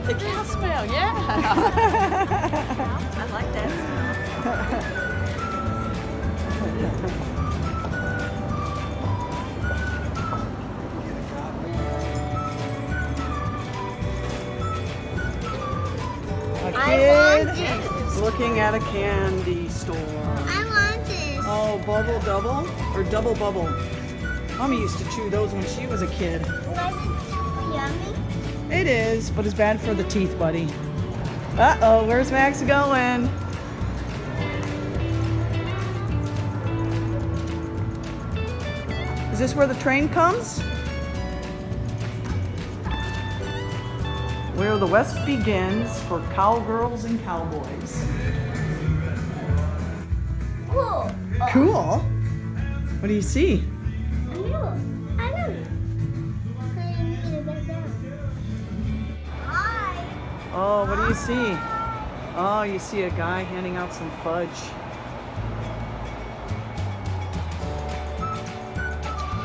The cow smell, yeah. I like that smell. A kid looking at a candy store. I want this. Oh, bubble double or double bubble. Mommy used to chew those when she was a kid. Yummy. It is, but it's bad for the teeth, buddy. Uh-oh, where's Max going? Is this where the train comes? Where the West begins for cowgirls and cowboys. Cool. Cool. What do you see? I know. Hi. Oh, what do you see? Oh, you see a guy handing out some fudge.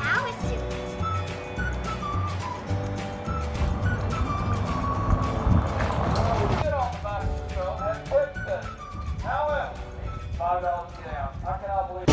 How is it? Get on the bicycle at Quickton. However, $5 to get out. I cannot believe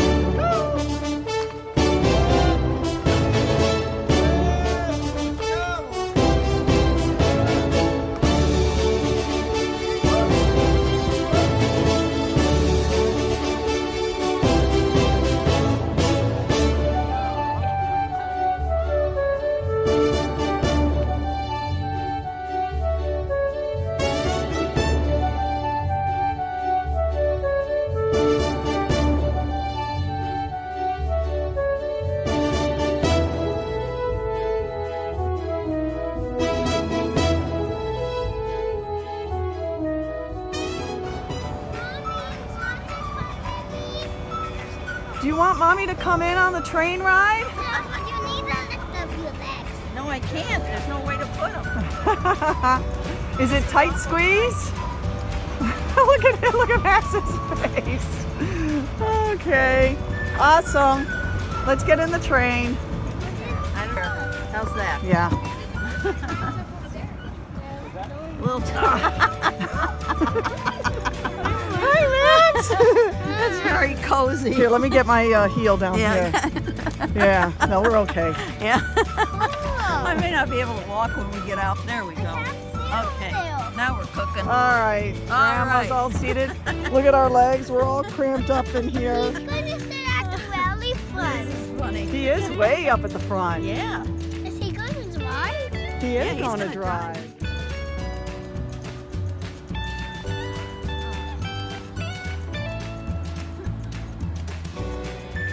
Do you want Mommy to come in on the train ride? You need to lift up your legs. No, I can't. There's no way to put them. Is it tight squeeze? Look at Max's face. Okay, awesome. Let's get in the train. I don't know. How's that? Yeah. A little tough. Hi, Max. That's very cozy. Here, let me get my heel down Yeah. here. Yeah, no, we're okay. Yeah. I may not be able to walk when we get out. There we go. Okay. Now we're cooking. All right, Grandma's all seated. Look at our legs. We're all cramped up in here. He's going to sit at the rally front. Funny. He is way up at the front. Yeah. Is he going to drive? He is Yeah, he's going to gonna drive.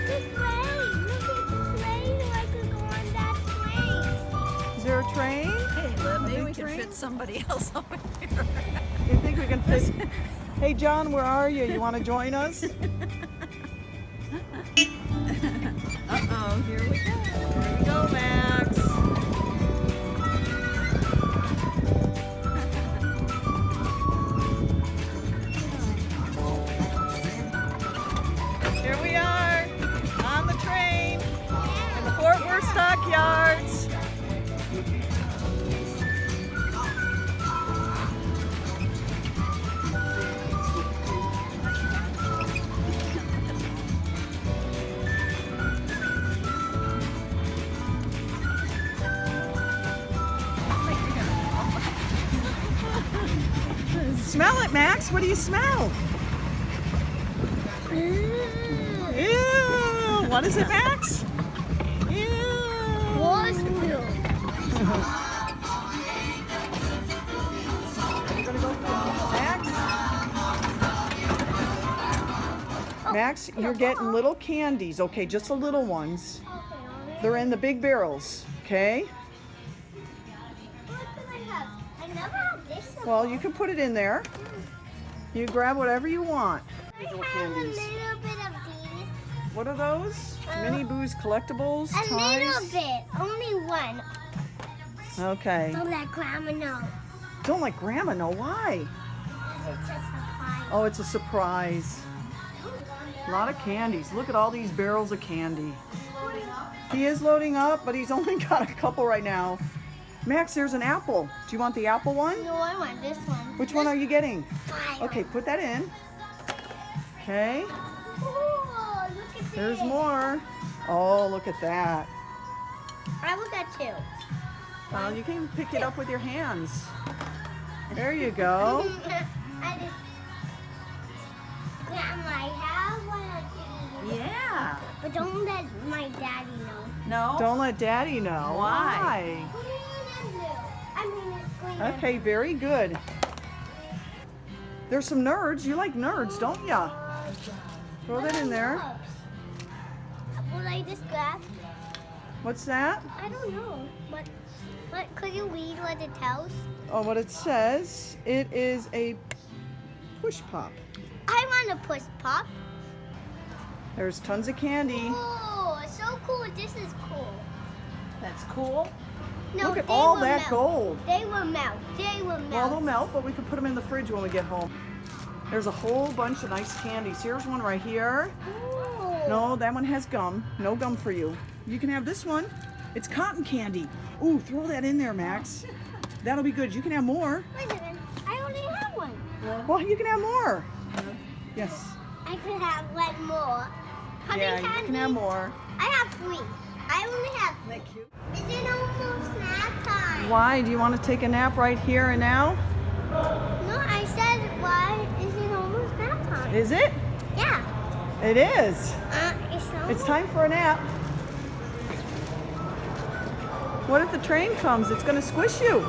The train. Look at the train. I could go on that train. Is there a train? Hey, Liv, maybe big we can train? fit somebody else over here. You think we can fit? Hey, John, where are you? You want to join us? Uh-oh, here we go. Here we go, Max. Here we are on the train in the Fort Worth Stockyards. Smell it, Max. What do you smell? Ew. What is it, Max? Ew. Horse milk. Max, you're getting little candies, okay? Just the little ones. They're in the big barrels, okay? What can I have? I never had this one. Well, you can put it in there. You grab whatever you want. I Little have a candies. little bit of these. What are those? Mini Boo's collectibles? A little Ties? bit. Only one. Okay. Don't let Grandma know. Don't let Grandma know why. Because it's a surprise. Oh, it's a surprise. A lot of candies. Look at all these barrels of candy. He is loading up, but he's only got a couple right now. Max, there's an apple. Do you want the apple one? No, I want this one. Which one are you getting? Fire. Okay, put that in. Okay, Oh, look at this. there's more. Oh, look at that. I will get two. Well, you can pick it up with your hands. There you go. I just. Grandma, I have one. Yeah. But don't let my daddy know. No? Don't let Daddy know. Why? Green and blue. I mean, it's green. Why? Okay, very good. There's some nerds. You like nerds, don't ya? Throw that in there. Will I just grab? What's that? I don't know. But could you read what it tells? Oh, what it says, it is a push pop. I want a push pop. There's tons of candy. Oh, so cool. This is cool. That's cool. No, Look at they all will that melt. gold. They will melt. They will melt. Well, they'll melt, but we can put them in the fridge when we get home. There's a whole bunch of nice candies. Here's one right here. Ooh. No, that one has gum. No gum for you. You can have this one. It's cotton candy. Ooh, throw that in there, Max. That'll be good. You can have more. Wait a minute. I only have one. Well, you can have more. Yes. I could have one more. How Yeah, many you can candies? have more. I have 3. I only have 3. Isn't that cute? Is it almost nap time? Why? Do you want to take a nap right here and now? No, I said why is it almost nap time? Is it? Yeah. It is. It's almost. It's time for a nap. What if the train comes? It's going to squish you.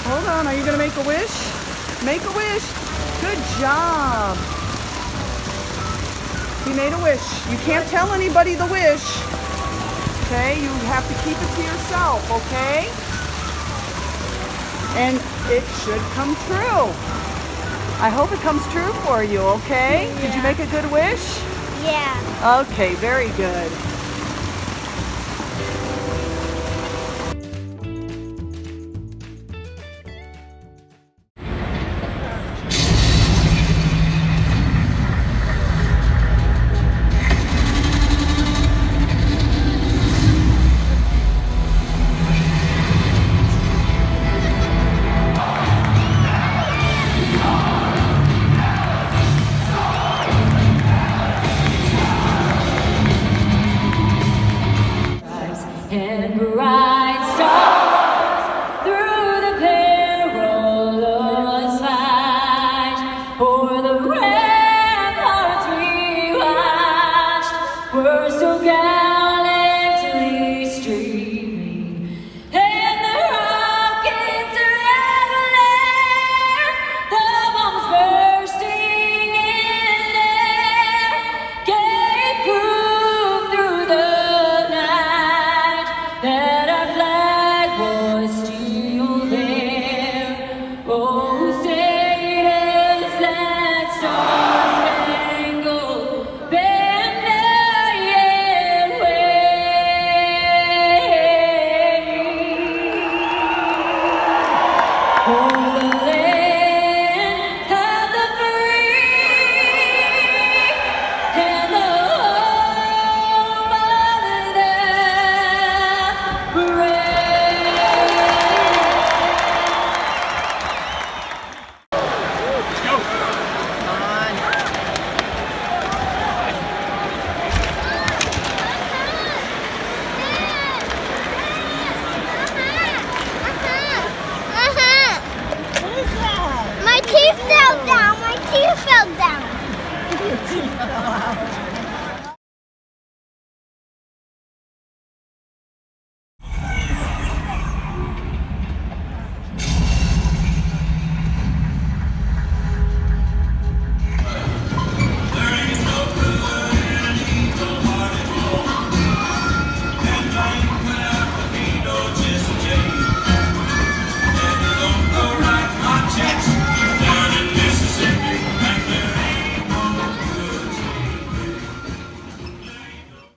Hold on, are you going to make a wish? Make a wish. Good job. He made a wish. You can't tell anybody the wish. Okay, you have to keep it to yourself, okay? And it should come true. I hope it comes true for you, okay? Yeah. Did you make a good wish? Yeah. Okay, very good. And bright stars through the perilous fight, o'er the ramparts we watched, were so gallantly streaming, and the rockets rattling, the bombs bursting in air, gave proof through the that our flag was still there. Oh, sailors, that star-spangled banner yet wave. Oh, the land of the free and the home of the My teeth fell down. My teeth fell down.